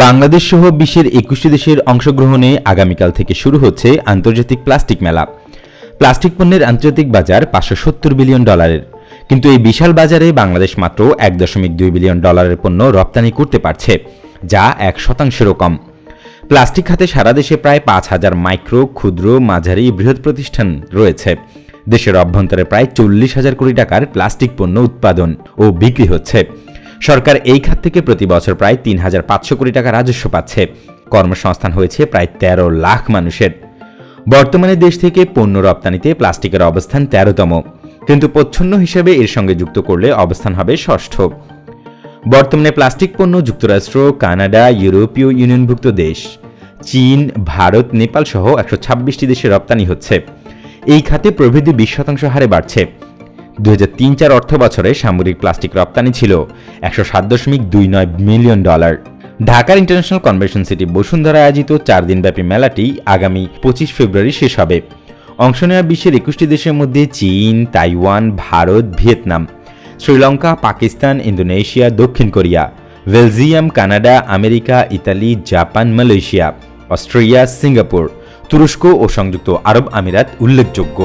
বাংলাদেশ সহ বিশ্বের ২১টি দেশের অংশগ্রহণে আগামীকাল থেকে শুরু হচ্ছে আন্তর্জাতিক প্লাস্টিক মেলা। প্লাস্টিক পণ্যের আন্তর্জাতিক বাজার $৫৭০ বিলিয়ন। কিন্তু এই বিশাল বাজারে বাংলাদেশ মাত্র $১.২ বিলিয়ন পণ্য রপ্তানি করতে পারছে, যা ১%-ও কম। প্লাস্টিক খাতে সারা দেশে প্রায় ৫,০০০ মাইক্রো, ক্ষুদ্র, মাঝারি, বৃহৎ প্রতিষ্ঠান রয়েছে। দেশের অভ্যন্তরে প্রায় ৪০,০০০ কোটি টাকার প্লাস্টিক পণ্য উৎপাদন ও বিক্রি হচ্ছে। সরকার এই খাত থেকে প্রতি বছর প্রায় ৩,৫০০ কোটি টাকা রাজস্ব পাচ্ছে। কর্মসংস্থান হয়েছে প্রায় ১৩ লাখ মানুষের। বর্তমানে দেশ থেকে পণ্য রপ্তানিতে প্লাস্টিকের অবস্থান ১৩তম, কিন্তু প্রচ্ছন্ন হিসেবে এর সঙ্গে যুক্ত করলে অবস্থান হবে ষষ্ঠ। বর্তমানে প্লাস্টিক পণ্য যুক্তরাষ্ট্র, কানাডা, ইউরোপীয় ইউনিয়নভুক্ত দেশ, চীন, ভারত, নেপাল সহ ১২৬টি দেশে রপ্তানি হচ্ছে। এই খাতে প্রবৃদ্ধি ২০% হারে বাড়ছে। ২০০৩-০৪ অর্থ বছরে সামগ্রিক প্লাস্টিক রপ্তানি ছিল $১০৭.২৯ মিলিয়ন। ঢাকার ইন্টারন্যাশনাল কনভেনশন সিটি বসুন্ধরা আয়োজিত ৪ দিনব্যাপী মেলাটি আগামী ২৫ ফেব্রুয়ারি শেষ হবে। অংশ নেওয়া বিশ্বের ২১টি দেশের মধ্যে চীন, Taiwan, Bharat, Vietnam, Sri Lanka, Pakistan, Indonesia, দক্ষিণ Korea, Belgium, Canada, America, Italy, Japan, Malaysia, Australia, Singapore, তুরস্ক ও সংযুক্ত আরব আমিরাত উল্লেখযোগ্য।